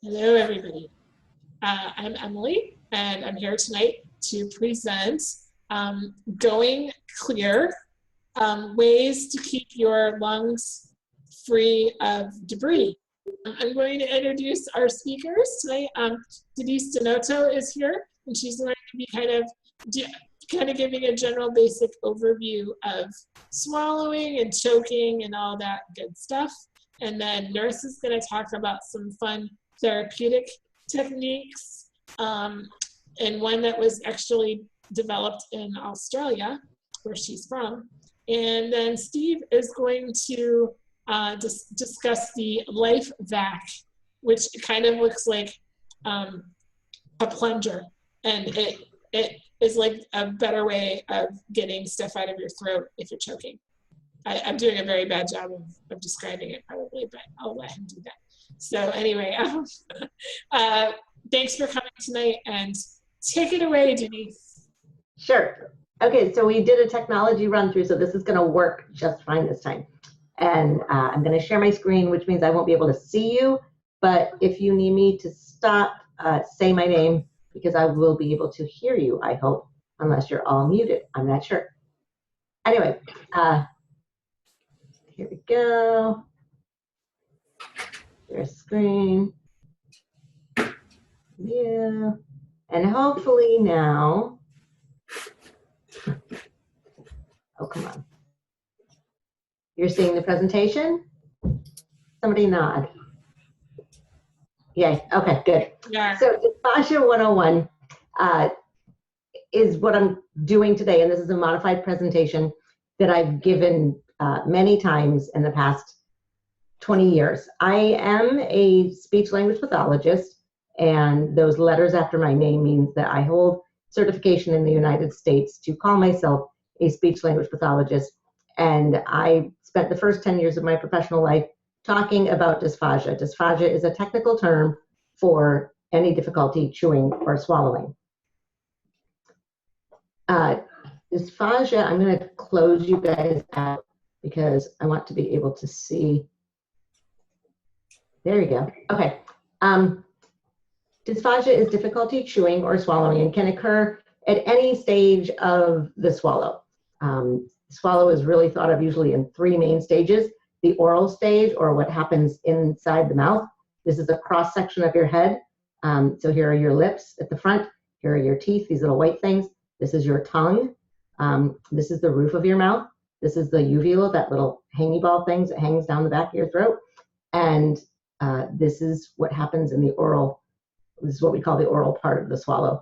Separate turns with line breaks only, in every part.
Hello, everybody. I'm Emily, and I'm here tonight to present Going Clear, ways to keep your lungs free of debris. I'm going to introduce our speakers tonight. Denise DiNoto is here, and she's going to be kind of giving a general basic overview of swallowing and choking and all that good stuff. And then Nurse is going to talk about some fun therapeutic techniques, and one that was actually developed in Australia, where she's from. And then Steve is going to discuss the LifeVac, which kind of looks like a plunger, and it is like a better way of getting stuff out of your throat if you're choking. I'm doing a very bad job of describing it probably, but I'll let him do that. So anyway, thanks for coming tonight, and take it away, Denise.
Sure. Okay, so we did a technology run through, so this is going to work just fine this time. And I'm going to share my screen, which means I won't be able to see you, but if you need me to stop, say my name, because I will be able to hear you, I hope, unless you're all muted. I'm not sure. Anyway, here we go. Your screen. Yeah. And hopefully now, oh, come on. You're seeing the presentation? Somebody nod. Yay, okay, good.
Yeah.
So Dysphagia 101 is what I'm doing today, and this is a modified presentation that I've given many times in the past 20 years. I am a speech-language pathologist, and those letters after my name means that I hold certification in the United States to call myself a speech-language pathologist, and I spent the first 10 years of my professional life talking about dysphagia. Dysphagia is a technical term for any difficulty chewing or swallowing. Dysphagia, I'm going to close you guys out because I want to be able to see. There you go. Okay. Dysphagia is difficulty chewing or swallowing and can occur at any stage of the swallow. Swallow is really thought of usually in three main stages: the oral stage, or what happens inside the mouth. This is a cross section of your head. So here are your lips at the front. Here are your teeth, these little white things. This is your tongue. This is the roof of your mouth. This is the uvula, that little hangy ball thing that hangs down the back of your throat. And this is what happens in the oral. This is what we call the oral part of the swallow.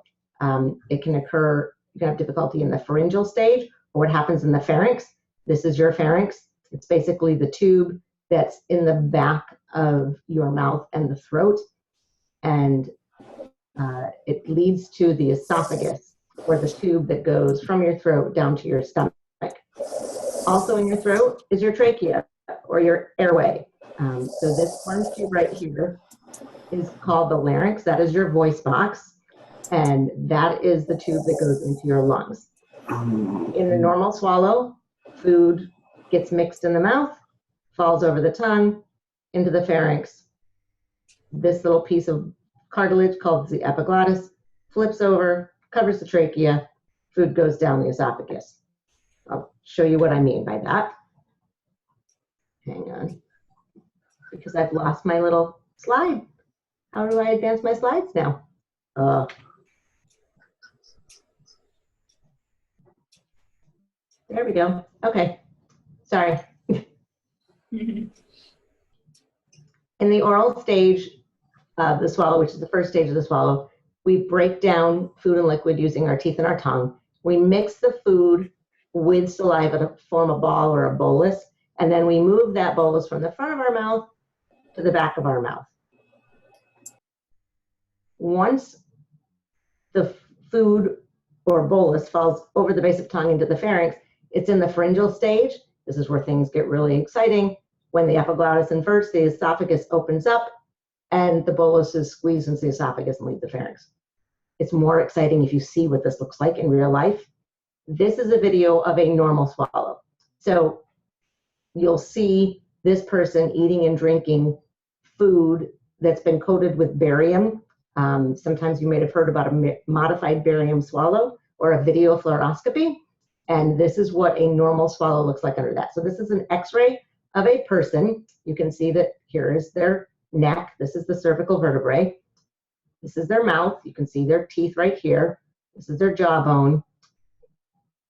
It can occur, you can have difficulty in the pharyngeal stage, or what happens in the pharynx. This is your pharynx. It's basically the tube that's in the back of your mouth and the throat. And it leads to the esophagus, or the tube that goes from your throat down to your stomach. Also in your throat is your trachea, or your airway. So this orange tube right here is called the larynx. That is your voice box, and that is the tube that goes into your lungs. In the normal swallow, food gets mixed in the mouth, falls over the tongue, into the pharynx. This little piece of cartilage called the epiglottis flips over, covers the trachea, food goes down the esophagus. I'll show you what I mean by that. Hang on, because I've lost my little slide. How do I advance my slides now? There we go. Okay, sorry. In the oral stage of the swallow, which is the first stage of the swallow, we break down food and liquid using our teeth and our tongue. We mix the food with saliva to form a ball or a bolus, and then we move that bolus from the front of our mouth to the back of our mouth. Once the food or bolus falls over the base of tongue into the pharynx, it's in the pharyngeal stage. This is where things get really exciting. When the epiglottis inverts, the esophagus opens up, and the bolus is squeezed into the esophagus and leaves the pharynx. It's more exciting if you see what this looks like in real life. This is a video of a normal swallow. So you'll see this person eating and drinking food that's been coated with barium. Sometimes you might have heard about a modified barium swallow or a video fluoroscopy. And this is what a normal swallow looks like under that. So this is an x-ray of a person. You can see that here is their neck. This is the cervical vertebrae. This is their mouth. You can see their teeth right here. This is their jawbone.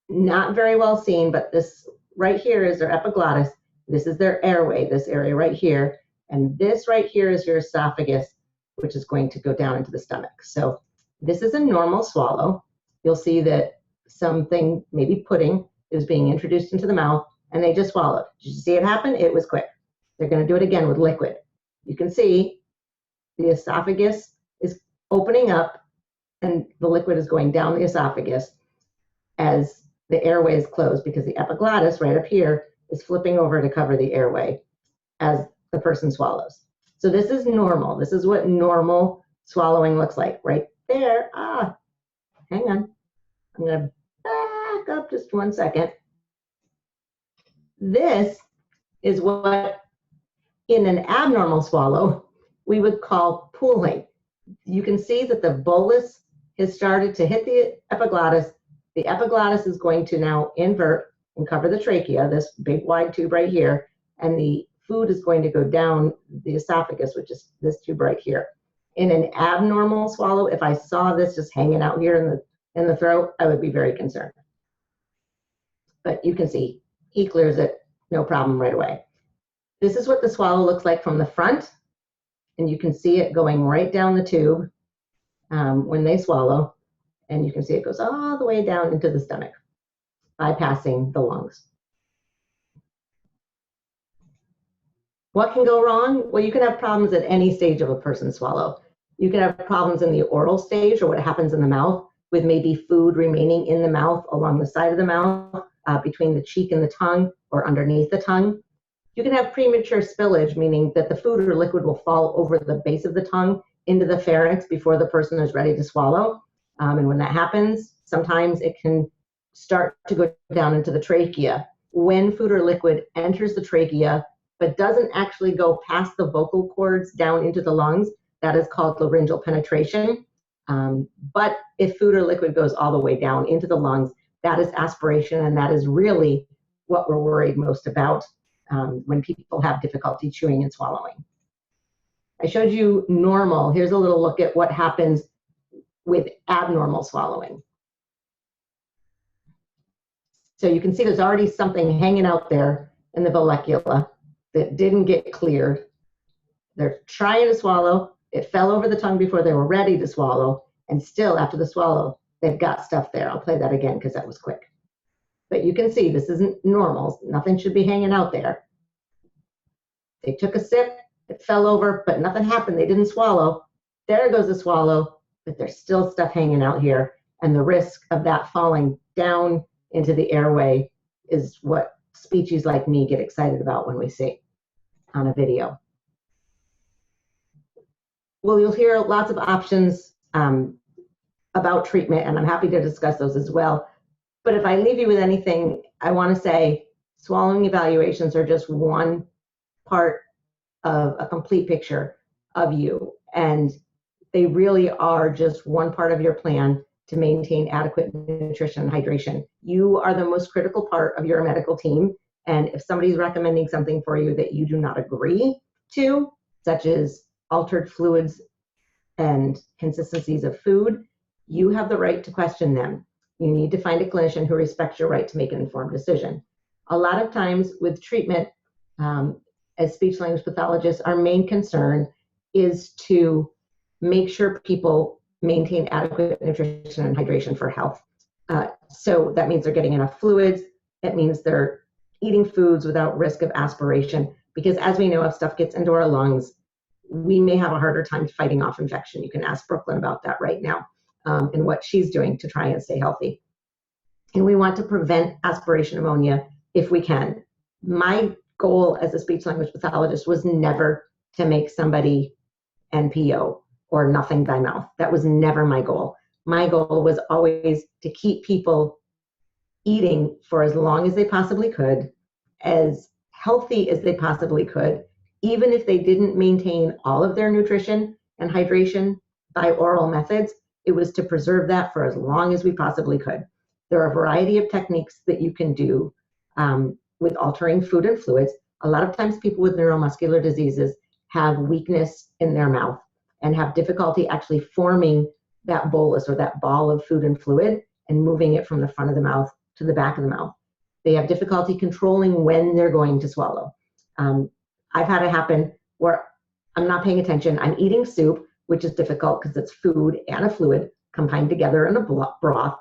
Not very well seen, but this right here is their epiglottis. This is their airway, this area right here. And this right here is your esophagus, which is going to go down into the stomach. So this is a normal swallow. You'll see that something, maybe pudding, is being introduced into the mouth, and they just swallowed. Did you see it happen? It was quick. They're going to do it again with liquid. You can see the esophagus is opening up, and the liquid is going down the esophagus as the airway is closed, because the epiglottis right up here is flipping over to cover the airway as the person swallows. So this is normal. This is what normal swallowing looks like right there. Hang on. I'm going to back up just 1 second. This is what in an abnormal swallow we would call pooling. You can see that the bolus has started to hit the epiglottis. The epiglottis is going to now invert and cover the trachea, this big wide tube right here, and the food is going to go down the esophagus, which is this tube right here. In an abnormal swallow, if I saw this just hanging out here in the throat, I would be very concerned. But you can see he clears it, no problem right away. This is what the swallow looks like from the front, and you can see it going right down the tube when they swallow, and you can see it goes all the way down into the stomach, bypassing the lungs. What can go wrong? Well, you can have problems at any stage of a person's swallow. You can have problems in the oral stage, or what happens in the mouth, with maybe food remaining in the mouth along the side of the mouth, between the cheek and the tongue, or underneath the tongue. You can have premature spillage, meaning that the food or liquid will fall over the base of the tongue into the pharynx before the person is ready to swallow. And when that happens, sometimes it can start to go down into the trachea. When food or liquid enters the trachea, but doesn't actually go past the vocal cords down into the lungs, that is called laryngeal penetration. But if food or liquid goes all the way down into the lungs, that is aspiration, and that is really what we're worried most about when people have difficulty chewing and swallowing. I showed you normal. Here's a little look at what happens with abnormal swallowing. So you can see there's already something hanging out there in the vallecula that didn't get cleared. They're trying to swallow. It fell over the tongue before they were ready to swallow, and still after the swallow, they've got stuff there. I'll play that again because that was quick. But you can see this isn't normal. Nothing should be hanging out there. They took a sip, it fell over, but nothing happened. They didn't swallow. There goes the swallow, but there's still stuff hanging out here. And the risk of that falling down into the airway is what speechies like me get excited about when we see on a video. Well, you'll hear lots of options about treatment, and I'm happy to discuss those as well. But if I leave you with anything, I want to say swallowing evaluations are just one part of a complete picture of you. And they really are just one part of your plan to maintain adequate nutrition and hydration. You are the most critical part of your medical team. And if somebody's recommending something for you that you do not agree to, such as altered fluids and consistencies of food, you have the right to question them. You need to find a clinician who respects your right to make an informed decision. A lot of times with treatment, as speech language pathologists, our main concern is to make sure people maintain adequate nutrition and hydration for health. So that means they're getting enough fluids. It means they're eating foods without risk of aspiration, because as we know, if stuff gets into our lungs, we may have a harder time fighting off infection. You can ask Brooklyn about that right now and what she's doing to try and stay healthy. And we want to prevent aspiration pneumonia if we can. My goal as a speech language pathologist was never to make somebody NPO or nothing by mouth. That was never my goal. My goal was always to keep people eating for as long as they possibly could, as healthy as they possibly could, even if they didn't maintain all of their nutrition and hydration by oral methods, it was to preserve that for as long as we possibly could. There are a variety of techniques that you can do with altering food and fluids. A lot of times people with neuromuscular diseases have weakness in their mouth and have difficulty actually forming that bolus or that ball of food and fluid and moving it from the front of the mouth to the back of the mouth. They have difficulty controlling when they're going to swallow. I've had it happen where I'm not paying attention. I'm eating soup, which is difficult because it's food and a fluid combined together in a broth.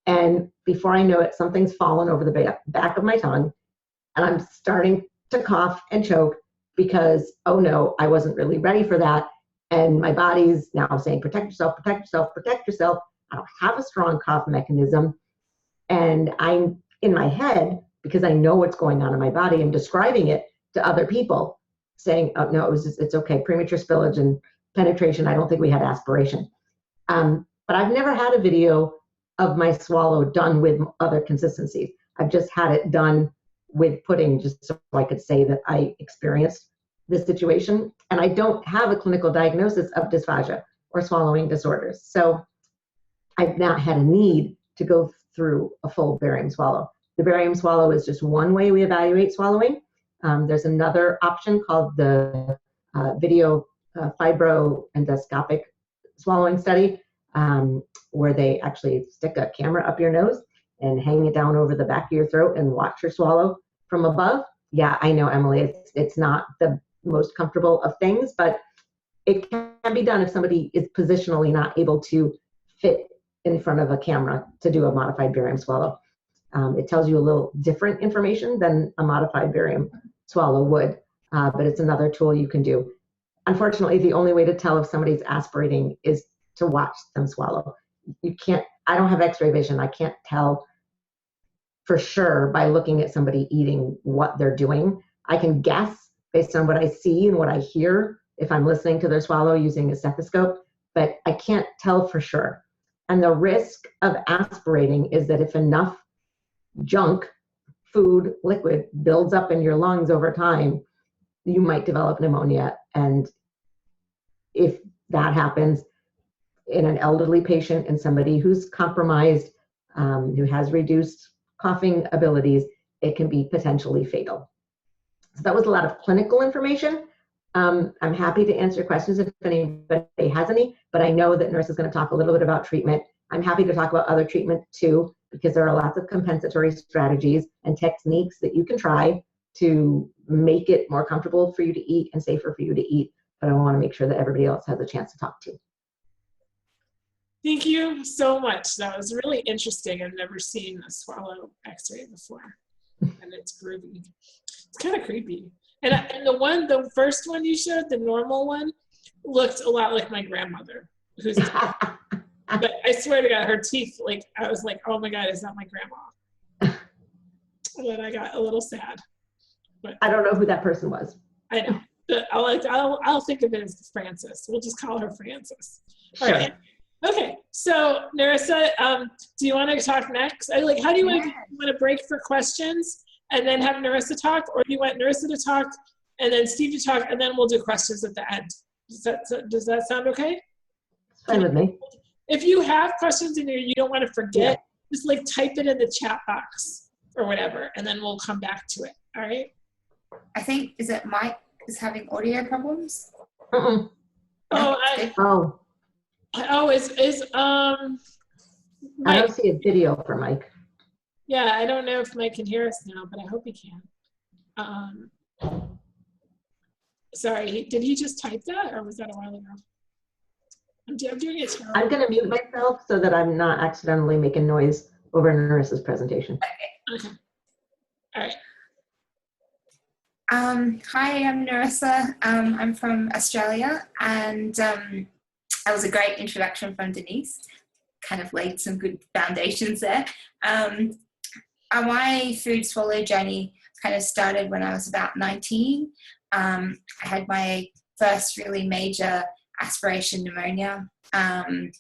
And before I know it, something's fallen over the back of my tongue, and I'm starting to cough and choke because, oh no, I wasn't really ready for that. And my body's now saying, protect yourself, protect yourself, protect yourself. I don't have a strong cough mechanism. And I'm in my head, because I know what's going on in my body, and describing it to other people, saying, oh no, it's okay, premature spillage and penetration. I don't think we had aspiration. But I've never had a video of my swallow done with other consistencies. I've just had it done with pudding, just so I could say that I experienced this situation. And I don't have a clinical diagnosis of dysphagia or swallowing disorders. So I've not had a need to go through a full barium swallow. The barium swallow is just one way we evaluate swallowing. There's another option called the video fibroendoscopic swallowing study, where they actually stick a camera up your nose and hang it down over the back of your throat and watch your swallow from above. Yeah, I know, Emily, it's not the most comfortable of things, but it can be done if somebody is positionally not able to fit in front of a camera to do a modified barium swallow. It tells you a little different information than a modified barium swallow would, but it's another tool you can do. Unfortunately, the only way to tell if somebody's aspirating is to watch them swallow. You can't, I don't have x-ray vision. I can't tell for sure by looking at somebody eating what they're doing. I can guess based on what I see and what I hear if I'm listening to their swallow using a stethoscope, but I can't tell for sure. And the risk of aspirating is that if enough junk, food, liquid builds up in your lungs over time, you might develop pneumonia. And if that happens in an elderly patient and somebody who's compromised, who has reduced coughing abilities, it can be potentially fatal. So that was a lot of clinical information. I'm happy to answer questions if anybody has any, but I know that Nurse is going to talk a little bit about treatment. I'm happy to talk about other treatment too, because there are lots of compensatory strategies and techniques that you can try to make it more comfortable for you to eat and safer for you to eat. But I want to make sure that everybody else has a chance to talk to.
Thank you so much. That was really interesting. I've never seen a swallow x-ray before, and it's groovy. It's kind of creepy. And the first one you showed, the normal one, looked a lot like my grandmother, who's but I swear to God, her teeth, like, I was like, oh my God, is that my grandma? And then I got a little sad. But
I don't know who that person was.
I know. But I'll think of it as Frances. We'll just call her Frances.
Sure.
All right. Okay. So, Narissa, do you want to talk next? How do you want to break for questions and then have Narissa talk, or do you want Narissa to talk and then Steve to talk, and then we'll do questions at the end? Does that sound okay?
It's fine with me.
If you have questions in here you don't want to forget, just like type it in the chat box or whatever, and then we'll come back to it. All right.
I think, is it Mike is having audio problems?
Uh-uh. I don't see a video for Mike.
Yeah, I don't know if Mike can hear us now, but I hope he can. Sorry, did he just type that, or was that a while ago? I'm doing it terrible.
I'm going to mute myself so that I'm not accidentally making noise over Narissa's presentation.
Okay. All right.
Hi, I'm Narissa. I'm from Australia, and that was a great introduction from Denise. Kind of laid some good foundations there. My food swallow journey kind of started when I was about 19. I had my first really major aspiration pneumonia, and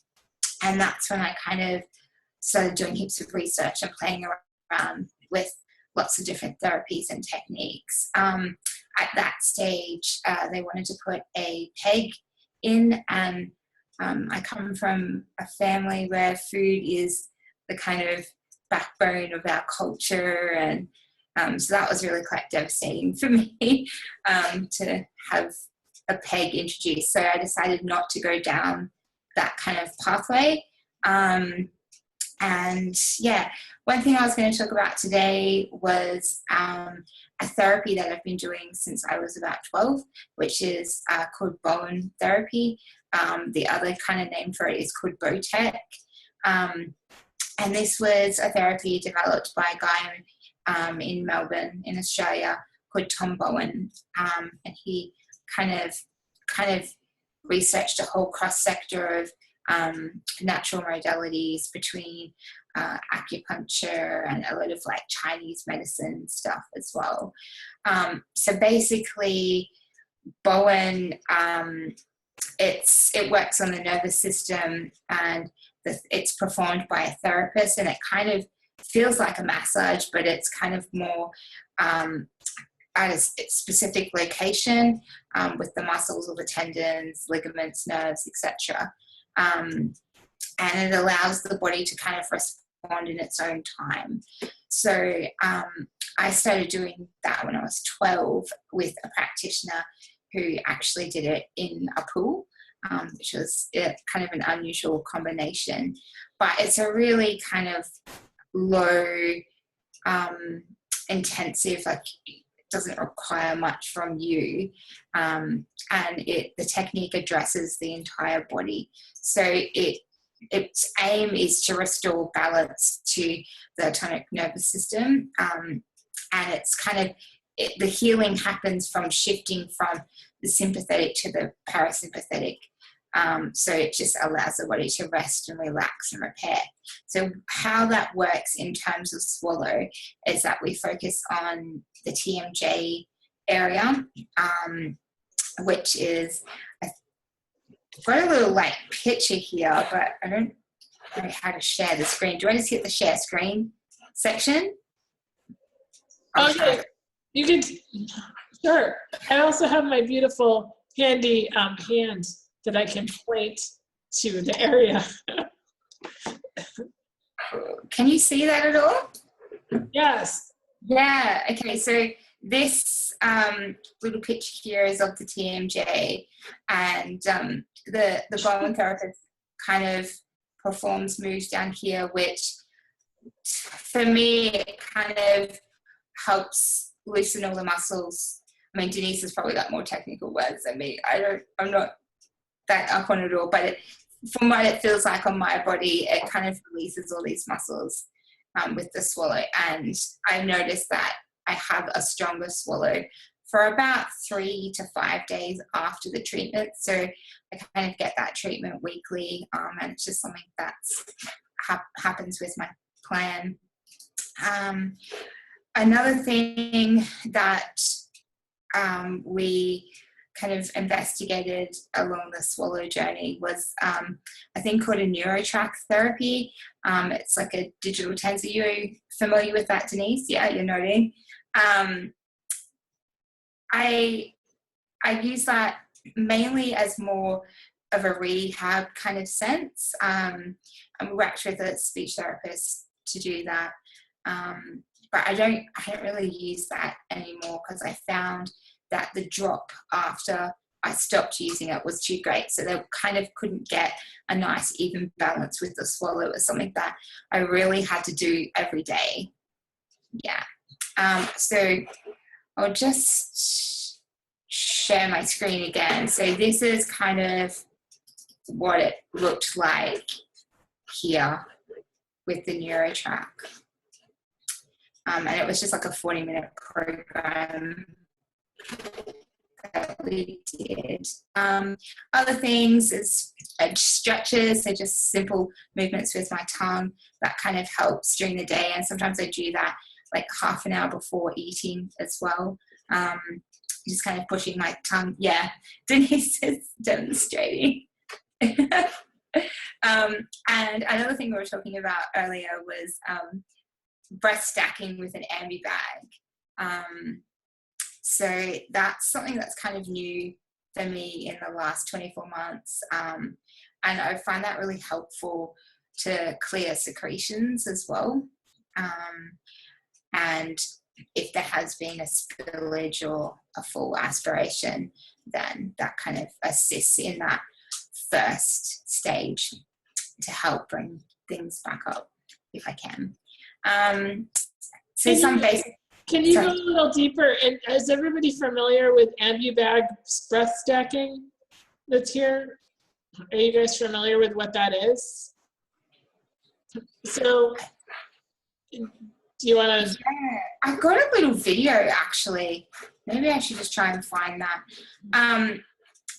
that's when I kind of started doing heaps of research and playing around with lots of different therapies and techniques. at that stage, they wanted to put a peg in, and I come from a family where food is the kind of backbone of our culture, and so that was really quite devastating for me to have a peg introduced. So I decided not to go down that kind of pathway. And yeah, one thing I was going to talk about today was a therapy that I've been doing since I was about 12, which is called Bowen therapy. The other kind of name for it is called Botec. And this was a therapy developed by a guy in Melbourne, in Australia, called Tom Bowen. And he kind of researched a whole cross sector of natural modalities between acupuncture and a lot of like Chinese medicine stuff as well. So basically, Bowen, it works on the nervous system, and it's performed by a therapist, and it kind of feels like a massage, but it's kind of more at a specific location with the muscles or the tendons, ligaments, nerves, etc. And it allows the body to kind of respond in its own time. So I started doing that when I was 12 with a practitioner who actually did it in a pool, which was kind of an unusual combination. But it's a really kind of low intensive, like it doesn't require much from you, and the technique addresses the entire body. So its aim is to restore balance to the autonomic nervous system, and it's kind of the healing happens from shifting from the sympathetic to the parasympathetic. So it just allows the body to rest and relax and repair. So how that works in terms of swallow is that we focus on the TMJ area, which is, I've got a little like picture here, but I don't know how to share the screen. Do I just hit the share screen section?
Okay, you can, sure. I also have my beautiful handy hand that I can point to the area.
Can you see that at all?
Yes.
Yeah, okay, so this little picture here is of the TMJ, and the Bowen therapist kind of performs moves down here, which for me it kind of helps loosen all the muscles. I mean, Denise has probably got more technical words than me. I'm not that up on it all, but from what it feels like on my body, it kind of releases all these muscles with the swallow. And I noticed that I have a stronger swallow for about 3 to 5 days after the treatment. So I kind of get that treatment weekly, and it's just something that happens with my plan. Another thing that we kind of investigated along the swallow journey was a thing called a neurotrack therapy. It's like a digital tensor. Are you familiar with that, Denise? Yeah, you're nodding. I use that mainly as more of a rehab kind of sense. And we worked with a speech therapist to do that. But I don't really use that anymore because I found that the drop after I stopped using it was too great. So they kind of couldn't get a nice even balance with the swallow. It was something that I really had to do every day. Yeah. So I'll just share my screen again. So this is kind of what it looked like here with the NeuroTrack. And it was just like a 40-minute program that we did. Other things is stretches, so just simple movements with my tongue that kind of helps during the day, and sometimes I do that like half an hour before eating as well. Just kind of pushing my tongue. Yeah, Denise is demonstrating. And another thing we were talking about earlier was breast stacking with an ambi bag. So that's something that's kind of new for me in the last 24 months. And I find that really helpful to clear secretions as well. And if there has been a spillage or a full aspiration, then that kind of assists in that first stage to help bring things back up if I can. So some basic.
Can you go a little deeper? And is everybody familiar with AmbuBag breath stacking that's here? Are you guys familiar with what that is? So, do you want to?
Yeah, I've got a little video actually. Maybe I should just try and find that.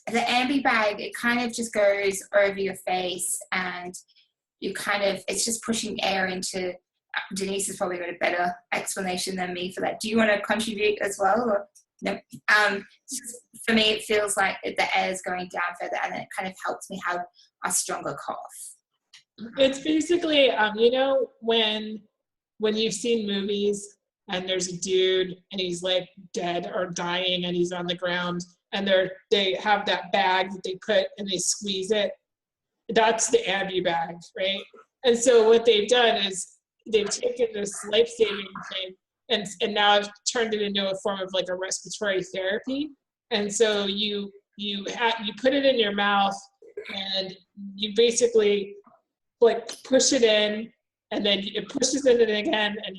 The AmbuBag, it kind of just goes over your face, and you kind of, it's just pushing air into. Denise has probably got a better explanation than me for that. Do you want to contribute as well? Or no? For me, it feels like the air is going down further, and then it kind of helps me have a stronger cough.
It's basically, you know, when you've seen movies and there's a dude and he's like dead or dying and he's on the ground, and they have that bag that they put and they squeeze it. That's the AmbuBag, right? And so what they've done is they've taken this life-saving thing and now I've turned it into a form of like a respiratory therapy. And so you put it in your mouth and you basically like push it in, and then it pushes it in again, and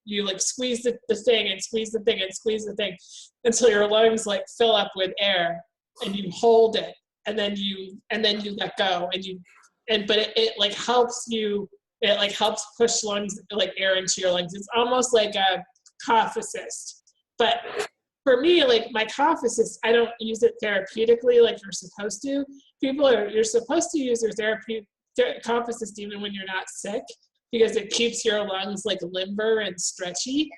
you squeeze the thing and squeeze the thing and squeeze the thing until your lungs like fill up with air, and you hold it, and then you let go, but it like helps you. It like helps push lungs, like air into your lungs. It's almost like a cough assist. But for me, like my cough assist, I don't use it therapeutically like you're supposed to. You're supposed to use your cough assist even when you're not sick, because it keeps your lungs like limber and stretchy.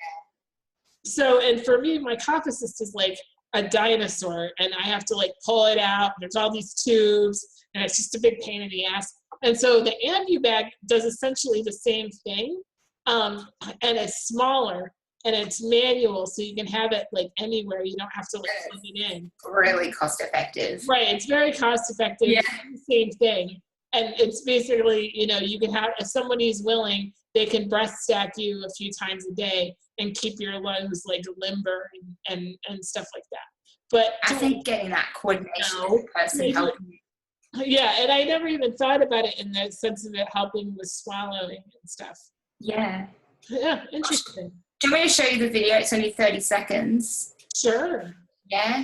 So, and for me, my cough assist is like a dinosaur, and I have to like pull it out. There's all these tubes, and it's just a big pain in the ass. And so the AmbuBag does essentially the same thing, and it's smaller and it's manual, so you can have it like anywhere. You don't have to like plug it in.
Really cost effective.
Right, it's very cost effective.
Yeah.
It's the same thing, and it's basically, you know, you can have, if somebody's willing, they can breath stack you a few times a day and keep your lungs like limber and stuff like that. But
I think getting that coordination with the person helping you.
Yeah, and I never even thought about it in the sense of it helping with swallowing and stuff.
Yeah.
Yeah, interesting.
Do you want me to show you the video? It's only 30 seconds.
Sure.
Yeah?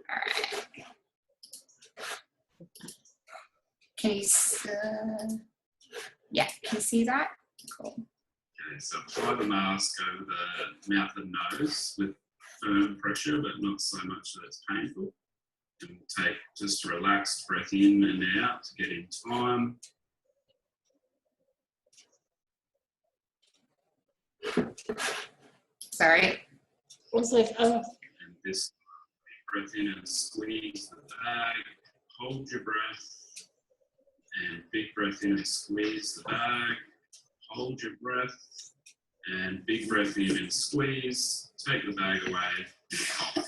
All right. Can you can you see that? Cool.
Okay, so apply the mask over the mouth and nose with firm pressure, but not so much that it's painful. And take just a relaxed breath in and out to get in time.
Sorry.
I was like, oh.
And this breath in and squeeze the bag. Hold your breath. And big breath in and squeeze the bag. Hold your breath. And big breath in and squeeze. Take the bag away and cough.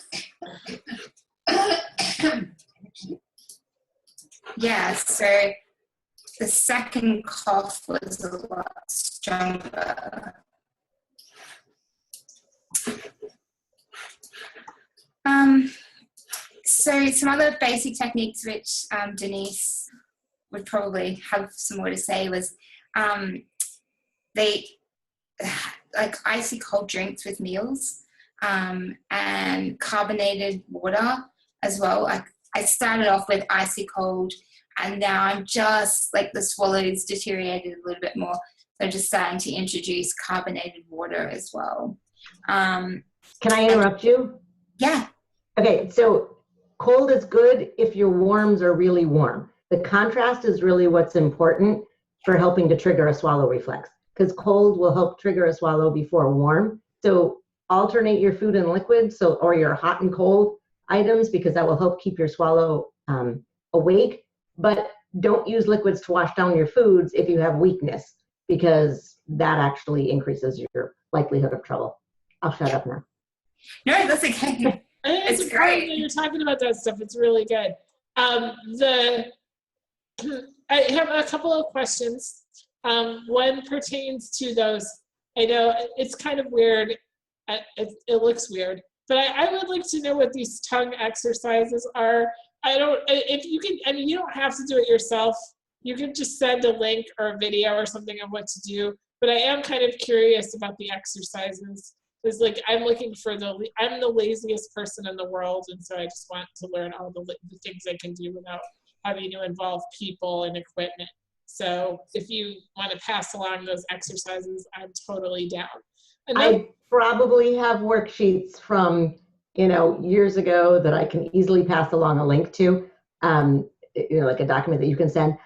Yeah, so the second cough was a lot stronger. So some other basic techniques which Denise would probably have some more to say was they like icy cold drinks with meals and carbonated water as well. I started off with icy cold, and now I'm just like the swallows deteriorated a little bit more. So I'm just starting to introduce carbonated water as well.
Can I interrupt you?
Yeah.
Okay, so cold is good if your warms are really warm. The contrast is really what's important for helping to trigger a swallow reflex, because cold will help trigger a swallow before warm. So alternate your food and liquid, or your hot and cold items, because that will help keep your swallow awake. But don't use liquids to wash down your foods if you have weakness, because that actually increases your likelihood of trouble. I'll shut up now.
No, that's okay.
I think it's
It's
important
great.
that you're talking about that stuff. It's really good. I have a couple of questions. One pertains to those. I know it's kind of weird. It looks weird, but I would like to know what these tongue exercises are. If you can, I mean, you don't have to do it yourself. You can just send a link or a video or something of what to do. But I am kind of curious about the exercises. It's like I'm the laziest person in the world, and so I just want to learn all the things I can do without having to involve people and equipment. So if you want to pass along those exercises, I'm totally down.
I probably have worksheets from, years ago that I can easily pass along a link to, like a document that you can send.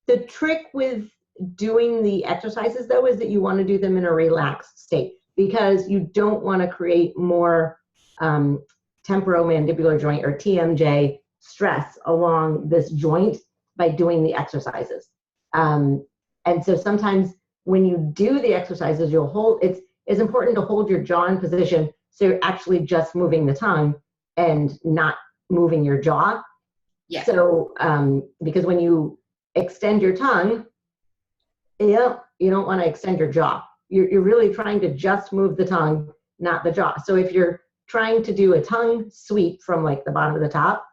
The trick with doing the exercises, though, is that you want to do them in a relaxed state, because you don't want to create more temporomandibular joint, or TMJ, stress along this joint by doing the exercises. And so sometimes when you do the exercises, it's important to hold your jaw in position so you're actually just moving the tongue and not moving your jaw.
Yeah.
So because when you extend your tongue, you don't want to extend your jaw. You're really trying to just move the tongue, not the jaw. So if you're trying to do a tongue sweep from like the bottom to the top,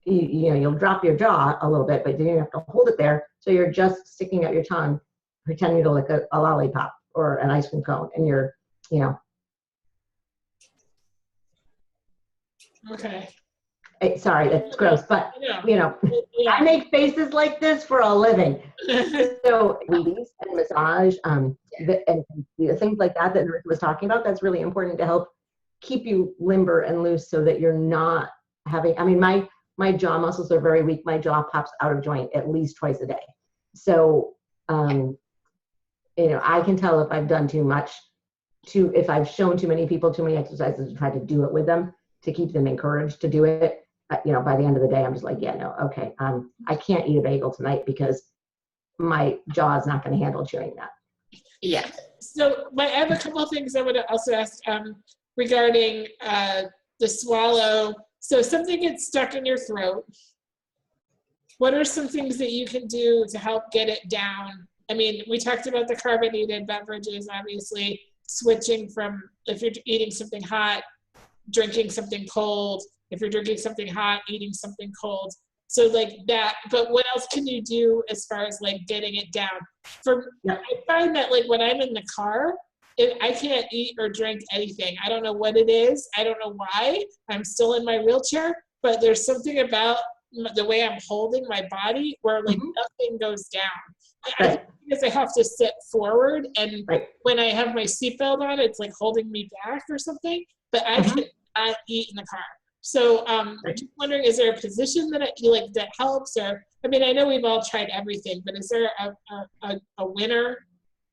you'll drop your jaw a little bit, but then you have to hold it there. So you're just sticking out your tongue, pretending to lick a lollipop or an ice cream cone, and you're.
Okay.
Sorry, that's gross, but
Yeah.
I make faces like this for a living. So release and massage, and things like that Rick was talking about, that's really important to help keep you limber and loose so that you're not having, I mean, my jaw muscles are very weak. My jaw pops out of joint at least twice a day. So, I can tell if I've done too much, if I've shown too many people too many exercises and tried to do it with them to keep them encouraged to do it. By the end of the day, I'm just like, yeah, no, okay. I can't eat a bagel tonight because my jaw is not going to handle chewing that.
Yeah.
So I have a couple of things I want to also ask regarding the swallow. So something gets stuck in your throat. What are some things that you can do to help get it down? I mean, we talked about the carbonated beverages, obviously, switching from, if you're eating something hot, drinking something cold. If you're drinking something hot, eating something cold. So like that, but what else can you do as far as like getting it down? I find that like when I'm in the car, I can't eat or drink anything. I don't know what it is. I don't know why. I'm still in my wheelchair, but there's something about the way I'm holding my body where like nothing goes down. I think because I have to sit forward, and when I have my seatbelt on, it's like holding me back or something, but I cannot eat in the car. So just wondering, is there a position that helps? Or, I mean, I know we've all tried everything, but is there a winner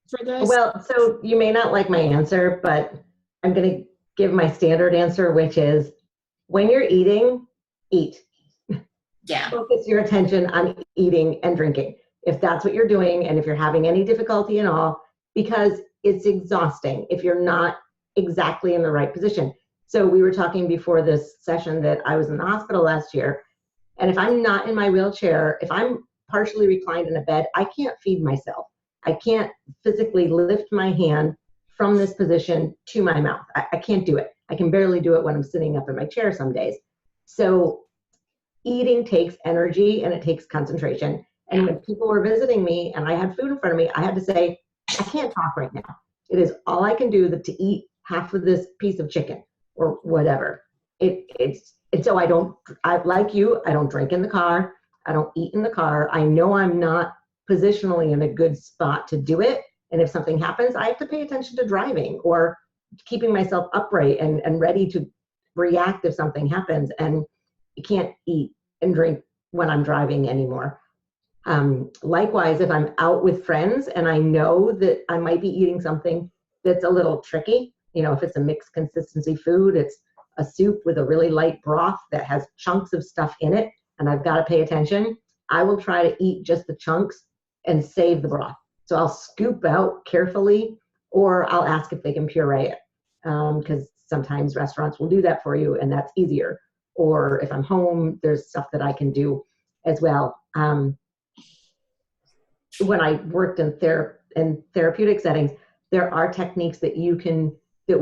for this?
Well, so you may not like my answer, but I'm going to give my standard answer, which is when you're eating, eat.
Yeah.
Focus your attention on eating and drinking, if that's what you're doing, and if you're having any difficulty at all, because it's exhausting if you're not exactly in the right position. So we were talking before this session that I was in the hospital last year, and if I'm not in my wheelchair, if I'm partially reclined in a bed, I can't feed myself. I can't physically lift my hand from this position to my mouth. I can't do it. I can barely do it when I'm sitting up in my chair some days. So eating takes energy and it takes concentration. And when people were visiting me and I had food in front of me, I had to say, I can't talk right now. It is all I can do to eat half of this piece of chicken or whatever. So like you, I don't drink in the car. I don't eat in the car. I know I'm not positionally in a good spot to do it. And if something happens, I have to pay attention to driving or keeping myself upright and ready to react if something happens. And you can't eat and drink when I'm driving anymore. Likewise, if I'm out with friends and I know that I might be eating something that's a little tricky, if it's a mixed consistency food, it's a soup with a really light broth that has chunks of stuff in it, and I've got to pay attention, I will try to eat just the chunks and save the broth. So I'll scoop out carefully, or I'll ask if they can puree it. Because sometimes restaurants will do that for you, and that's easier. Or if I'm home, there's stuff that I can do as well. When I worked in therapeutic settings, there are techniques that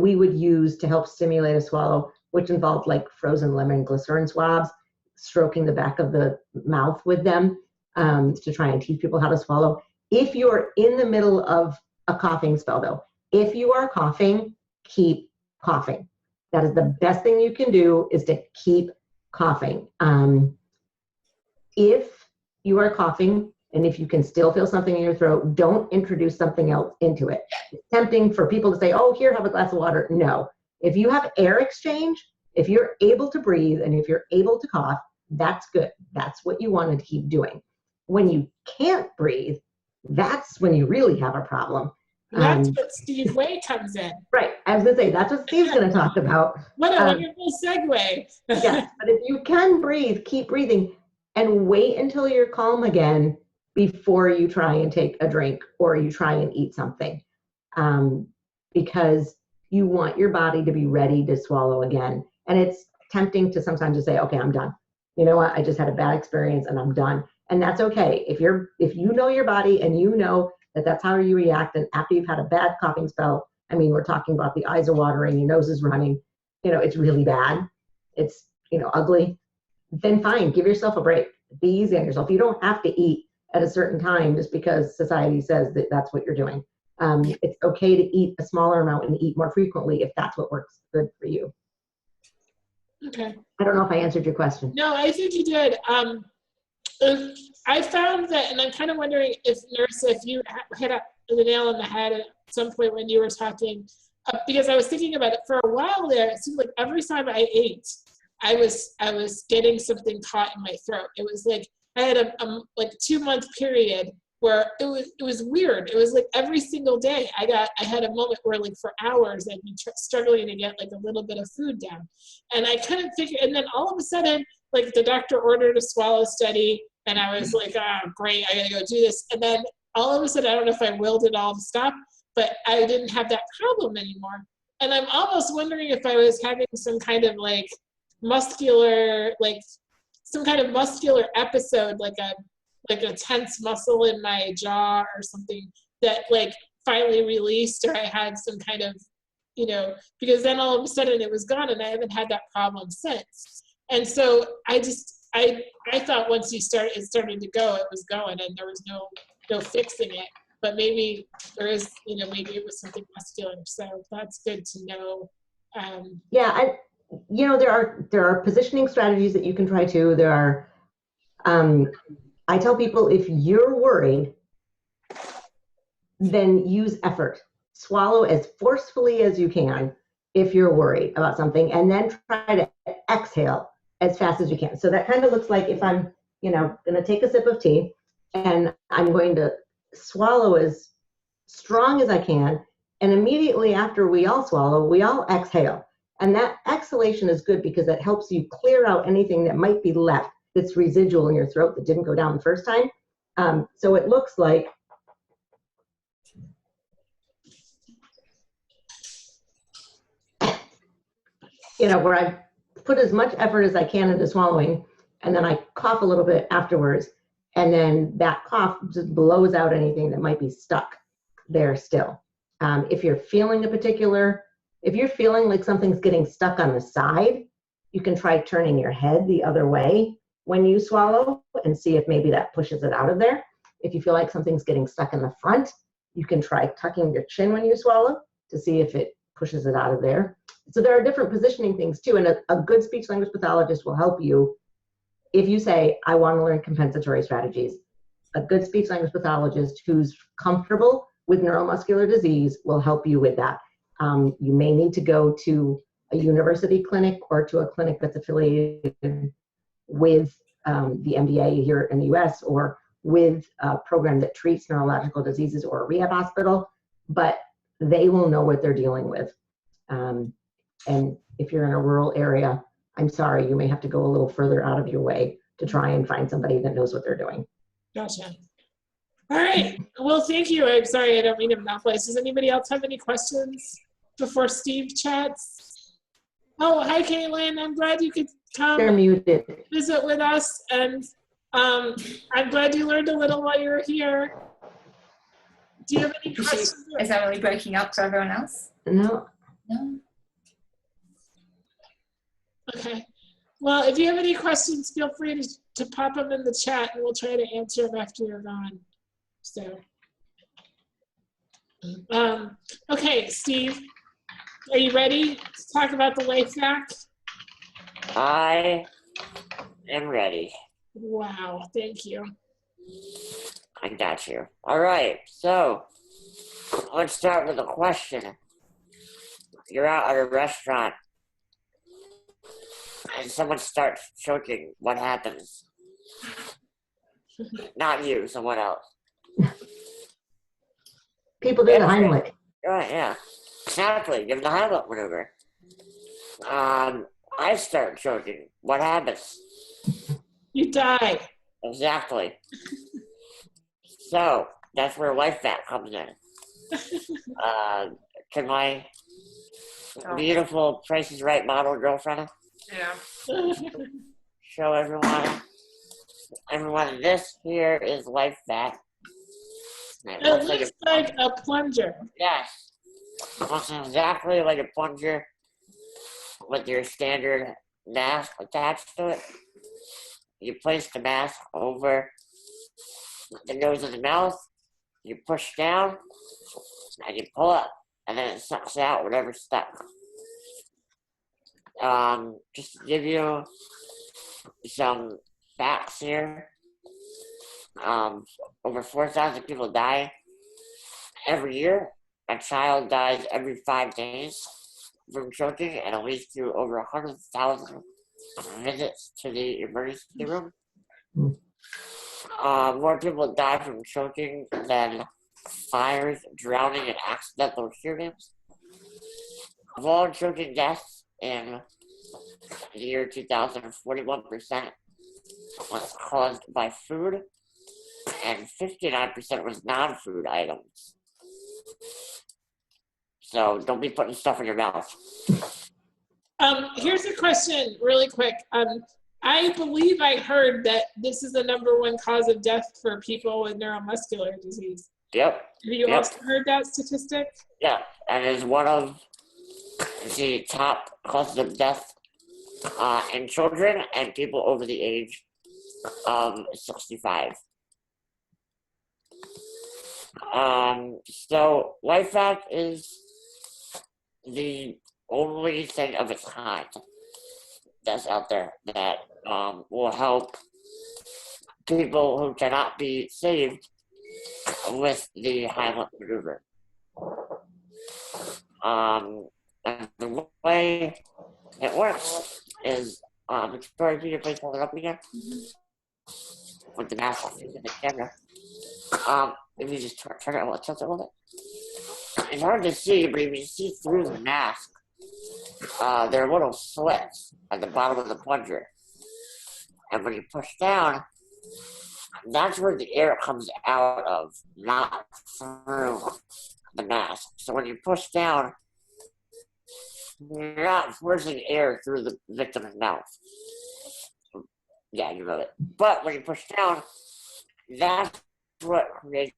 we would use to help stimulate a swallow, which involved like frozen lemon glycerin swabs, stroking the back of the mouth with them to try and teach people how to swallow. If you're in the middle of a coughing spell, though, if you are coughing, keep coughing. That is the best thing you can do, is to keep coughing. If you are coughing, and if you can still feel something in your throat, don't introduce something else into it. It's tempting for people to say, oh, here, have a glass of water. No. If you have air exchange, if you're able to breathe and if you're able to cough, that's good. That's what you want to keep doing. When you can't breathe, that's when you really have a problem.
That's what Steve Way comes in.
Right. I was going to say, that's what Steve's going to talk about.
What a wonderful segue.
Yes, but if you can breathe, keep breathing and wait until you're calm again before you try and take a drink or you try and eat something. Because you want your body to be ready to swallow again. And it's tempting to sometimes just say, okay, I'm done. You know what? I just had a bad experience and I'm done. And that's okay. If you know your body and you know that that's how you react, and after you've had a bad coughing spell, I mean, we're talking about the eyes are watering, your nose is running, it's really bad. It's, ugly. Then fine, give yourself a break. Be easy on yourself. You don't have to eat at a certain time just because society says that that's what you're doing. It's okay to eat a smaller amount and eat more frequently if that's what works good for you.
Okay.
I don't know if I answered your question.
No, I think you did. I found that, and I'm kind of wondering if, Nerissa, if you hit the nail on the head at some point when you were talking, because I was thinking about it for a while there. It seemed like every time I ate, I was getting something caught in my throat. It was like I had a 2-month period where it was weird. It was like every single day I had a moment where like for hours I'd be struggling to get like a little bit of food down. And I couldn't figure, and then all of a sudden, like the doctor ordered a swallow study and I was like, oh, great, I gotta go do this. And then all of a sudden, I don't know if I willed it all to stop, but I didn't have that problem anymore. And I'm almost wondering if I was having some kind of like muscular episode, like a tense muscle in my jaw or something that like finally released, or I had some kind of, because then all of a sudden it was gone and I haven't had that problem since. And so I thought once it started to go, it was going and there was no fixing it. But maybe there is, maybe it was something muscular. So that's good to know.
Yeah, there are positioning strategies that you can try too. There are, I tell people, if you're worried, then use effort. Swallow as forcefully as you can if you're worried about something, and then try to exhale as fast as you can. So that kind of looks like if I'm, going to take a sip of tea and I'm going to swallow as strong as I can, and immediately after we all swallow, we all exhale. And that exhalation is good because that helps you clear out anything that might be left that's residual in your throat that didn't go down the first time. So it looks like where I put as much effort as I can into swallowing, and then I cough a little bit afterwards, and then that cough just blows out anything that might be stuck there still. If you're feeling like something's getting stuck on the side, you can try turning your head the other way when you swallow and see if maybe that pushes it out of there. If you feel like something's getting stuck in the front, you can try tucking your chin when you swallow to see if it pushes it out of there. So there are different positioning things too, and a good speech language pathologist will help you if you say, I want to learn compensatory strategies. A good speech language pathologist who's comfortable with neuromuscular disease will help you with that. You may need to go to a university clinic or to a clinic that's affiliated with the MDA here in the US, or with a program that treats neurological diseases, or a rehab hospital, but they will know what they're dealing with. And if you're in a rural area, I'm sorry, you may have to go a little further out of your way to try and find somebody that knows what they're doing.
Gotcha. All right. Well, thank you. I'm sorry, I don't mean to monopolize. Does anybody else have any questions before Steve chats? Oh, hi, Caitlin. I'm glad you could
They're
come
muted.
visit with us. And I'm glad you learned a little while you were here. Do you have any questions?
Is Emily breaking up to everyone else?
No.
No.
Okay. Well, if you have any questions, feel free to pop them in the chat and we'll try to answer them after you're gone. So, okay, Steve, are you ready to talk about the LifeVac?
I am ready.
Wow, thank you.
I got you. All right, so let's start with a question. You're out at a restaurant and someone starts choking. What happens? Not you, someone else.
People do the Heimlich.
Right, yeah. Exactly. Give the Heimlich maneuver. I start choking. What happens?
You die.
Exactly. So that's where LifeVac comes in. Can my beautiful Price is Right model girlfriend show everyone this here is LifeVac.
It looks like a plunger.
Yes. It looks exactly like a plunger with your standard mask attached to it. You place the mask over the nose and the mouth, you push down, and you pull up, and then it sucks out whatever's stuck. Just to give you some facts here, over 4,000 people die every year. A child dies every 5 days from choking, and it leads to over 100,000 visits to the emergency room. More people die from choking than fires, drowning, and accidental shootings. Of all choking deaths in the year 2000, 41% was caused by food, and 59% was non-food items. So don't be putting stuff in your mouth.
Here's a question really quick. I believe I heard that this is the #1 cause of death for people with neuromuscular disease.
Yep.
Have you also heard that statistic?
Yeah, and is one of the top causes of death in children and people over the age of 65. So LifeVac is the only thing of its kind that's out there that will help people who cannot be saved with the Heimlich maneuver. And the way it works is, Victoria, can you please hold it up again? With the mask in the camera. If you just turn it, tilt it a little bit. It's hard to see, but if you see through the mask, there are little slits at the bottom of the plunger. And when you push down, that's where the air comes out of, not through the mask. So when you push down, you're not forcing air through the victim's mouth. Yeah, you know it. But when you push down, that's what creates.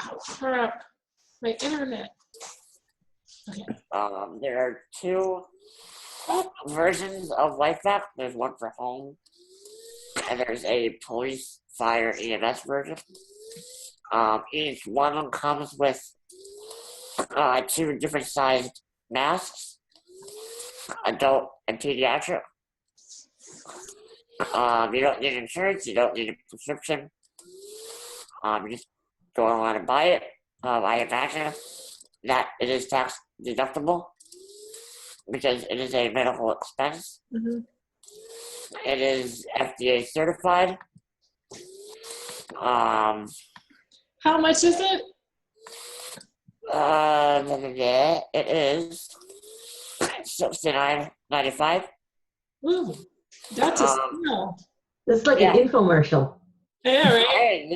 Oh, crap. My internet. Okay.
There are 2 versions of LifeVac. There's one for home, and there's a police, fire, EMS version. Each one of them comes with 2 different sized masks, adult and pediatric. You don't need insurance, you don't need a prescription. You just go online and buy it. I imagine that it is tax deductible because it is a medical expense.
Mm-hmm.
It is FDA certified.
How much is it?
It is $69.95.
Ooh, that's a steal.
This is like an infomercial.
Yeah, right?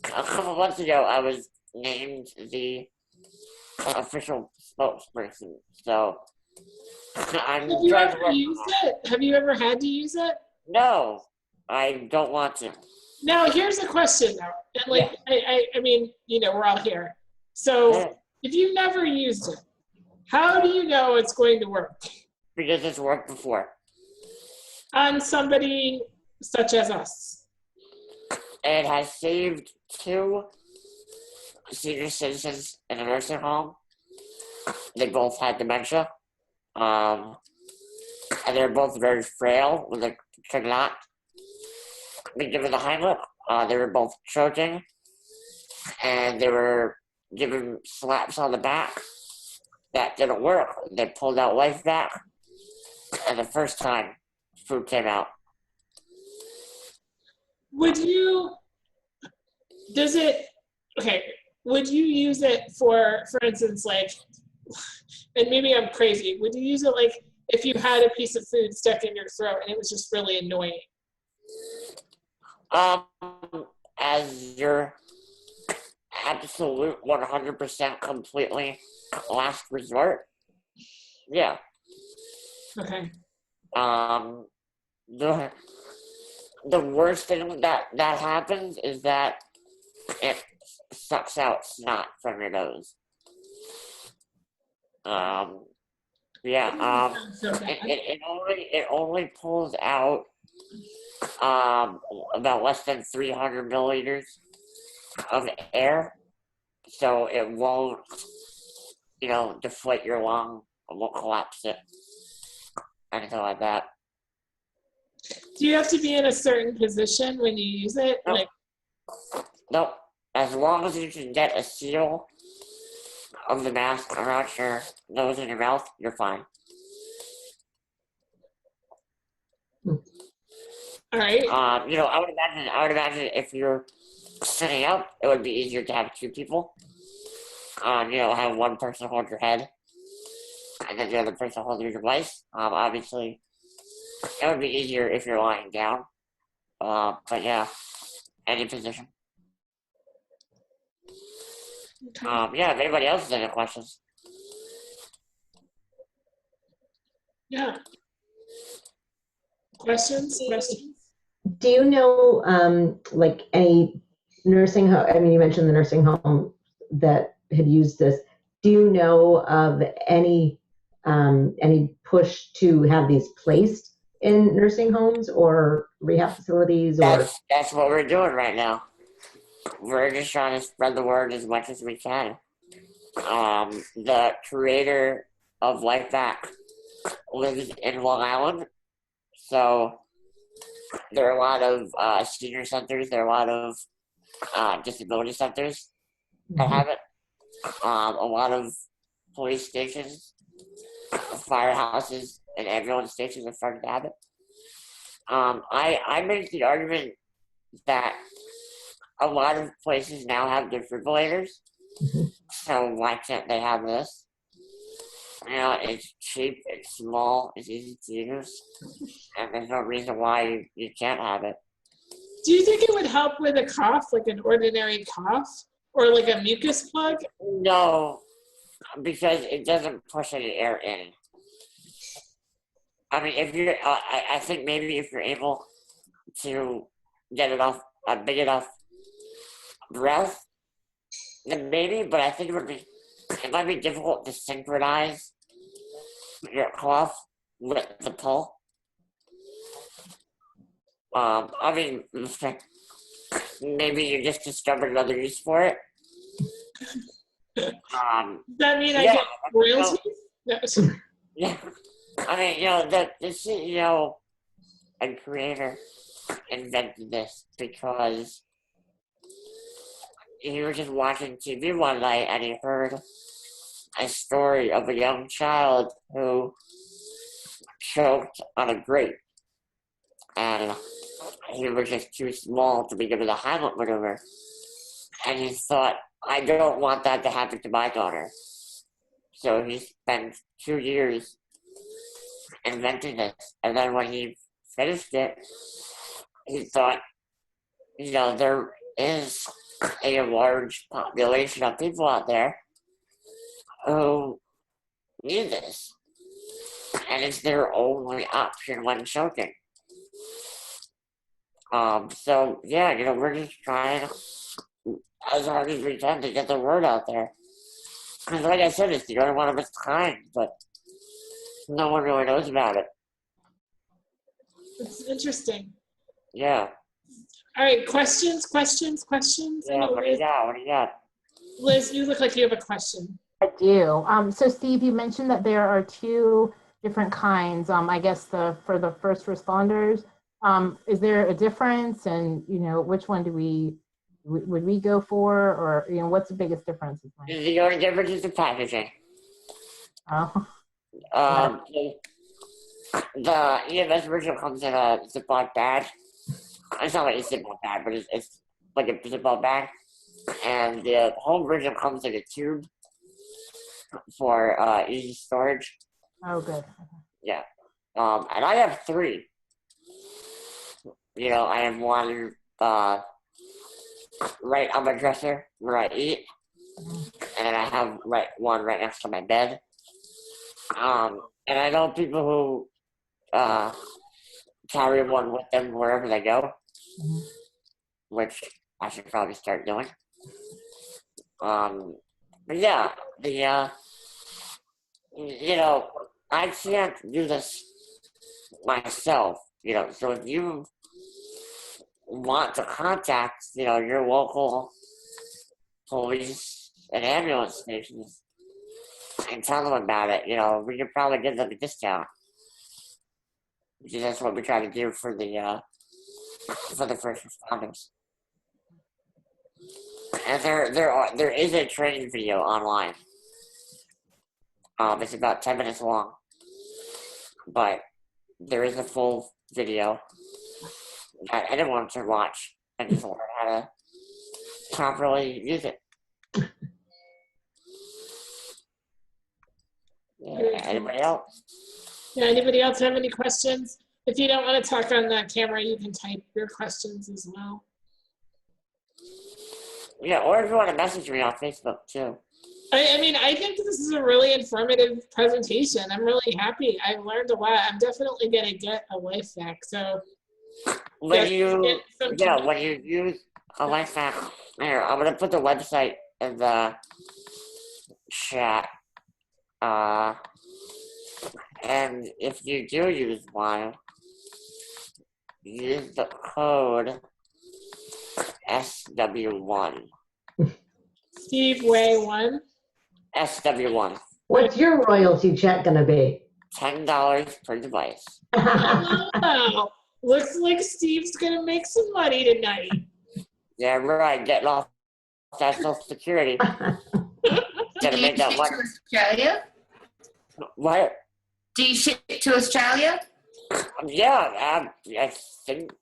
A couple months ago, I was named the official spokesperson. So I'm
Have you
trying to
ever
work on
used
that.
it? Have you ever had to use it?
No, I don't want to.
Now, here's a question though. And like, I mean, you know, we're all here. So
Yeah,
if you've never used it, how do you know it's going to work
because it's worked before.
on somebody such as us?
It has saved 2 senior citizens in a nursing home. They both had dementia. And they're both very frail when they could not be given the Heimlich. They were both choking, and they were given slaps on the back. That didn't work. They pulled out LifeVac, and the first time, food came out.
Would you, does it, okay, would you use it for instance, like, and maybe I'm crazy, would you use it like if you had a piece of food stuck in your throat and it was just really annoying?
As your absolute 100% completely last resort, yeah.
Okay.
The worst thing that happens is that it sucks out snot from your nose. Yeah.
So bad.
It only pulls out about less than 300 milliliters of air, so it won't, deflate your lung, it won't collapse it, anything like that.
Do you have to be in a certain position when you use it?
Nope.
Like,
Nope. As long as you can get a seal of the mask around your nose and your mouth, you're fine.
all right.
I would imagine if you're sitting up, it would be easier to have 2 people. Have one person hold your head, and then the other person hold your device. Obviously, it would be easier if you're lying down. But yeah, any position.
Okay.
Yeah, if anybody else has any questions.
Yeah. Questions?
Do you know, like any nursing home? I mean, you mentioned the nursing home that had used this. Do you know of any push to have these placed in nursing homes or rehab facilities? Or
That's what we're doing right now. We're just trying to spread the word as much as we can. The creator of LifeVac lives in Long Island, so there are a lot of senior centers. There are a lot of disability centers that have it. A lot of police stations, firehouses, and ambulance stations are starting to have it. I make the argument that a lot of places now have defibrillators, so why can't they have this? It's cheap, it's small, it's easy to use, and there's no reason why you can't have it.
Do you think it would help with a cough, like an ordinary cough, or like a mucus plug?
No, because it doesn't push any air in. I mean, if you're, I think maybe if you're able to get a big enough breath, then maybe, but I think it might be difficult to synchronize your cough with the pull. I mean, maybe you just discovered another use for it.
Does that mean I
yeah,
get royalties? No.
Yeah. I mean, the CEO and creator invented this because he was just watching TV one night and he heard a story of a young child who choked on a grape. And he was just too small to be given the Heimlich maneuver. And he thought, I don't want that to happen to my daughter. So he spent 2 years inventing this. And then when he finished it, he thought, there is a large population of people out there who need this, and it's their only option when choking. So yeah, we're just trying as hard as we can to get the word out there. Because like I said, it's the only one of its kind, but no one really knows about it.
It's interesting.
Yeah.
All right, questions?
Yeah, what do you got?
Liz, you look like you have a question.
I do. So Steve, you mentioned that there are two different kinds. I guess for the first responders, is there a difference? And which one would we go for, or what's the biggest difference?
The only difference is the packaging.
Oh.
The EMS version comes in a Ziploc bag. It's not like a Ziploc bag, but it's like a Ziploc bag. And the home version comes in a tube for easy storage.
Oh, good.
Yeah. And I have three. I have one right on my dresser where I eat. And then I have one right next to my bed. And I know people who carry one with them wherever they go, which I should probably start doing. But yeah, I can't do this myself, so if you want to contact, your local police and ambulance stations and tell them about it, we could probably give them a discount. Because that's what we try to do for the first responders. And there is a training video online. It's about 10 minutes long, but there is a full video that anyone can watch and just learn how to properly use it. Yeah, anybody else?
Yeah, anybody else have any questions? If you don't want to talk on that camera, you can type your questions as well.
Yeah, or if you want to message me on Facebook too.
I mean, I think this is a really informative presentation. I'm really happy. I've learned a lot. I'm definitely going to get a LifeVac. So
when you use a LifeVac, here, I'm going to put the website in the chat. And if you do use one, use the code SW1.
Steve Way 1.
SW1.
What's your royalty check going to be?
$10 per device.
Wow. Looks like Steve's going to make some money tonight.
Yeah, right. Getting off that Social Security. Gonna make that money.
To Australia?
What?
Do you ship to Australia?
Yeah, I think,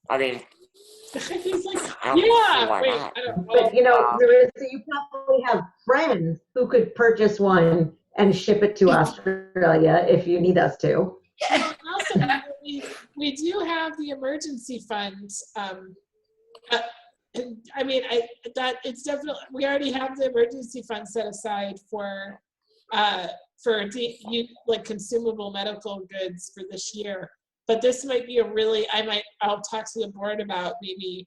He's like,
I don't see
yeah.
why
Wait,
not.
I don't know.
But Marissa, you probably have friends who could purchase one and ship it to Australia if you need us to.
Well, also, we do have the emergency fund. It's definitely, we already have the emergency fund set aside for consumable medical goods for this year. But this might be I'll talk to the board about maybe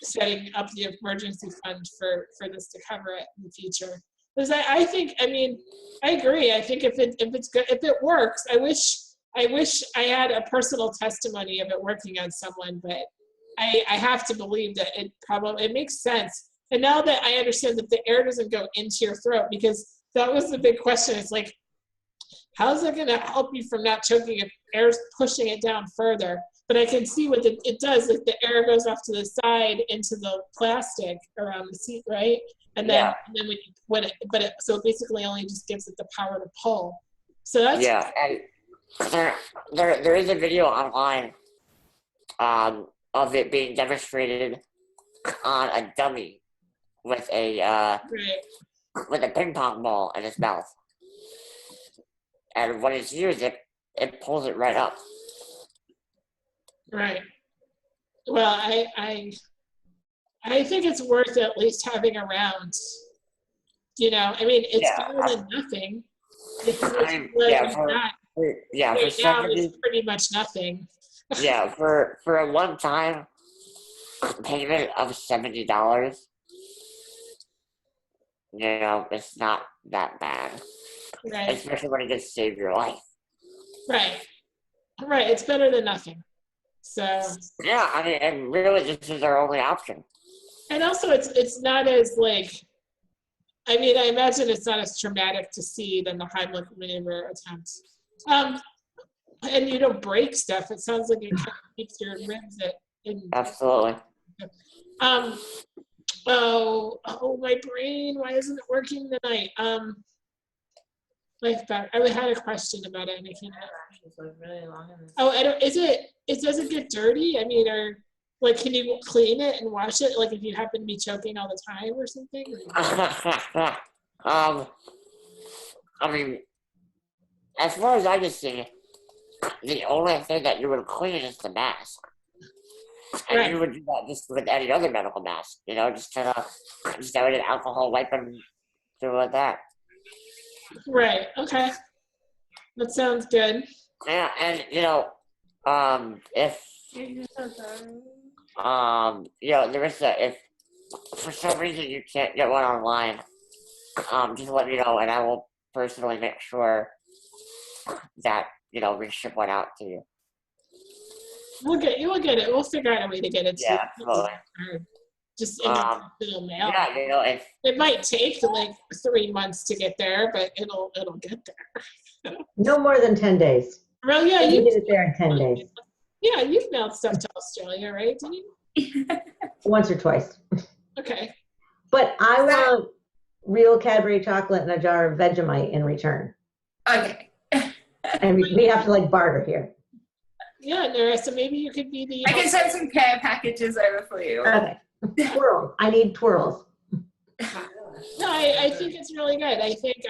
setting up the emergency fund for this to cover it in the future. Because I agree. I think if it's good, if it works, I wish I had a personal testimony of it working on someone, but I have to believe that it makes sense. And now that I understand that the air doesn't go into your throat, because that was the big question. It's like, how's that going to help you from not choking if air's pushing it down further? But I can see what it does. Like the air goes off to the side into the plastic around the seat, right? And then, so it basically only just gives it the power to pull. So that's
and there is a video online of it being demonstrated on a dummy with a ping pong ball in its mouth. And when it's used, it pulls it right up.
Right. Well, I I think it's worth at least having around. You know, I mean, it's
Yeah.
better than nothing. Because
I mean,
what
yeah,
we've
for
got
yeah, for
right now
70,
is pretty much nothing.
yeah, for a one-time payment of $70, you know, it's not that bad,
Right,
especially when it just saves your life.
right, right. It's better than nothing. So,
Yeah, I mean, and really, this is our only option.
and also it's not as like, I mean, I imagine it's not as traumatic to see than the Heimlich maneuver attempt. And you don't break stuff. It sounds like it kind of keeps your ribs in.
Absolutely.
Oh, my brain. Why isn't it working tonight? LifeVac. I had a question about it, and I can't.
It's like really long in this.
Oh, I don't. Does it get dirty? I mean, or like, can you clean it and wash it? Like, if you happen to be choking all the time or something.
I mean, as far as I can see, the only thing that you would clean is the mask. And
Right.
you would do that just with any other medical mask, you know, just have an alcohol wipe and do like that.
Right. Okay. That sounds good.
Yeah, and you know, if you know, there is if for some reason you can't get one online, just let me know, and I will personally make sure that you know we ship one out to you.
We'll get it. We'll figure out a way to get it to
Yeah,
you.
absolutely.
Or just international mail.
Yeah, you know, if
It might take like 3 months to get there, but it'll get there.
No more than 10 days.
Well, yeah,
You
you
get it there in 10 days,
yeah, you've mailed stuff to Australia, right? Didn't you?
once or twice.
Okay.
But I want real Cadbury chocolate and a jar of Vegemite in return.
Okay.
And we have to like barter here.
Yeah, Nora, so maybe you could be the
I can send some care packages over for you.
Okay. Twirls. I need twirls.
No, I think it's really good. I think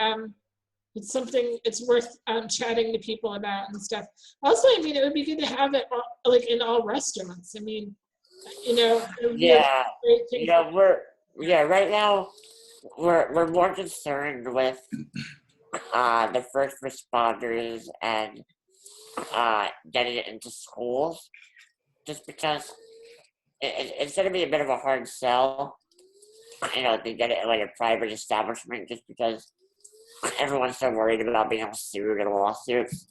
it's something it's worth chatting to people about and stuff. Also, I mean, it would be good to have it like in all restaurants. I mean, you know, it would be a
yeah,
great thing
you know, right now we're more concerned with the first responders and getting it into schools, just because it's going to be a bit of a hard sell, you know, to get it in like a private establishment, just because everyone's so worried about being sued in lawsuits.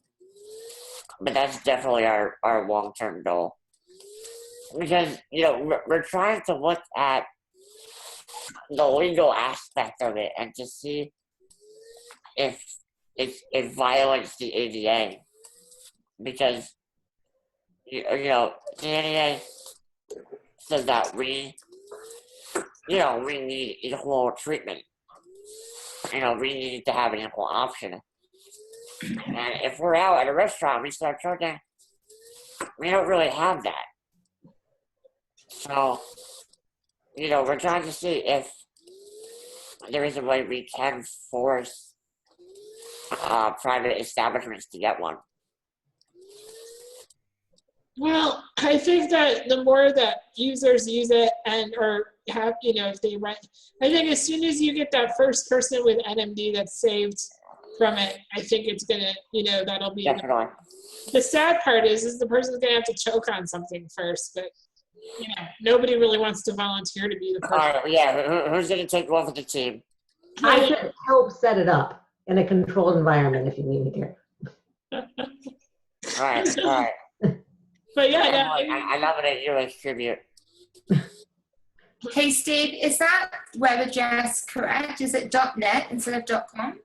But that's definitely our long-term goal. Because, you know, we're trying to look at the legal aspect of it and to see if it violates the ADA. Because, you know, the ADA says that we need equal treatment. You know, we need to have an equal option. And if we're out at a restaurant, we start choking, we don't really have that. So, you know, we're trying to see if there is a way we can force private establishments to get one.
Well, I think that the more that users use it or have, you know, if they rent, I think as soon as you get that first person with NMD that's saved from it, I think it's gonna, you know, that'll be
Definitely.
the sad part is the person's gonna have to choke on something first, but you know, nobody really wants to volunteer to be the person.
Yeah, who's going to take over the team?
I can help set it up in a controlled environment if you need me to.
All right.
But yeah, no,
I nominate you as tribute.
Hey Steve, is that web address correct? Is it .net instead of .com?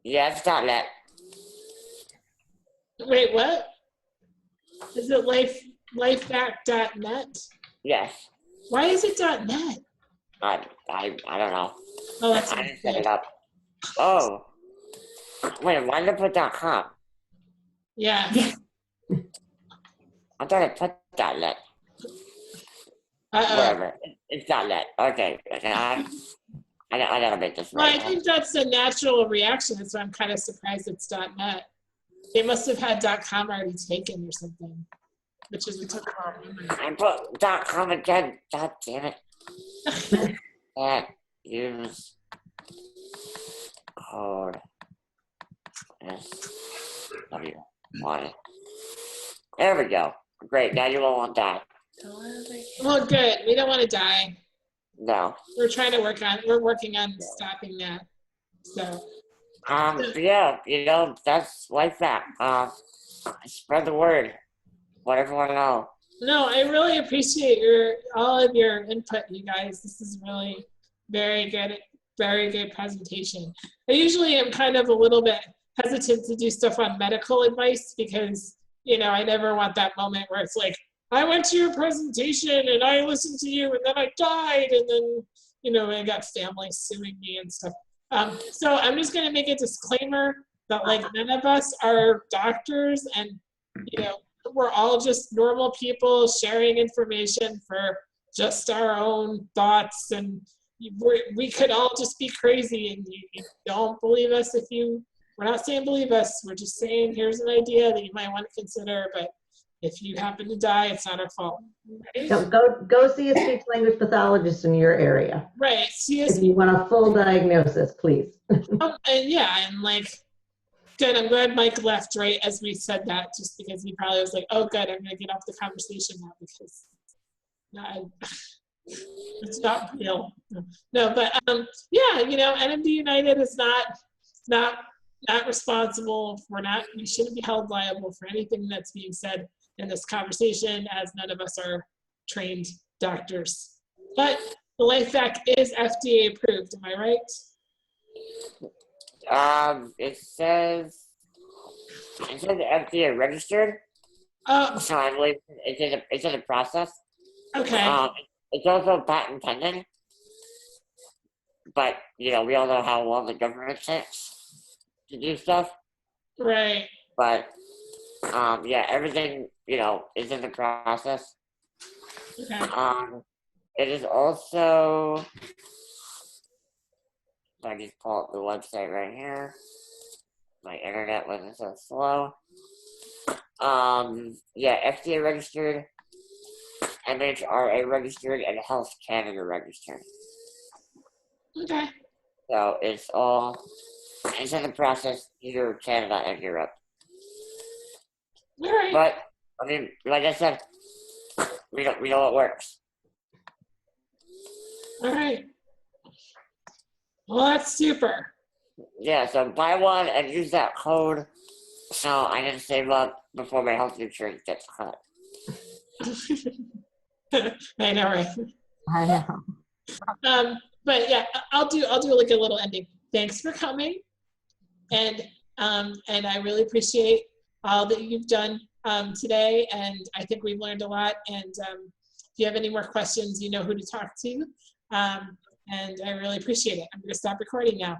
Yeah, it's .net.
wait, what? Is it lifevac.net?
Yes.
Why is it .net?
I don't know.
Oh, that's
I didn't set it up. Oh. Wait, why did I put .com?
Yeah.
I thought I put .net.
Uh-oh.
Whatever. It's .net. Okay. I gotta make this
Well,
right.
I think that's a natural reaction. That's why I'm kind of surprised it's .net. They must have had .com already taken or something. which is a took
I put .com again. God damn it. Can't use code SW1. There we go. Great. Now you won't die.
Well, good. We don't want to die.
No.
We're working on stopping that. So.
Yeah, that's LifeVac. Spread the word. Let everyone know.
No, I really appreciate all of your input, you guys. This is really very good presentation. I usually am kind of a little bit hesitant to do stuff on medical advice because, I never want that moment where it's like, I went to your presentation and I listened to you and then I died and then, I got families suing me and stuff. So I'm just going to make a disclaimer that none of us are doctors and, we're all just normal people sharing information for just our own thoughts, and we could all just be crazy, and you don't believe us we're not saying believe us, we're just saying here's an idea that you might want to consider, but if you happen to die, it's not our fault. Right?
So go see a speech language pathologist in your area.
Right.
If you want a full diagnosis, please.
And good, I'm glad Mike left right as we said that, just because he probably was like, oh good, I'm gonna get off the conversation now because it's not real. No, but NMD United is not responsible. We shouldn't be held liable for anything that's being said in this conversation, as none of us are trained doctors. But the LifeVac is FDA approved, am I right?
It says FDA registered.
Oh.
So I believe it's in the process.
Okay.
It's also patent pending. But, we all know how long the government takes to do stuff.
Right.
But, everything, is in the process.
Okay.
It is also, I just pull up the website right here. My internet wasn't so slow. FDA registered, MHRA registered, and Health Canada registered.
Okay.
So it's in the process here, Canada and Europe.
All right.
But like I said, we know it works.
All right. Well, that's super.
Yeah, so buy one and use that code so I can save up before my health insurance gets cut.
I know, right?
I know.
But yeah, I'll do like a little ending. Thanks for coming, and I really appreciate all that you've done today, and I think we've learned a lot. And if you have any more questions, you know who to talk to. And I really appreciate it. I'm going to stop recording now.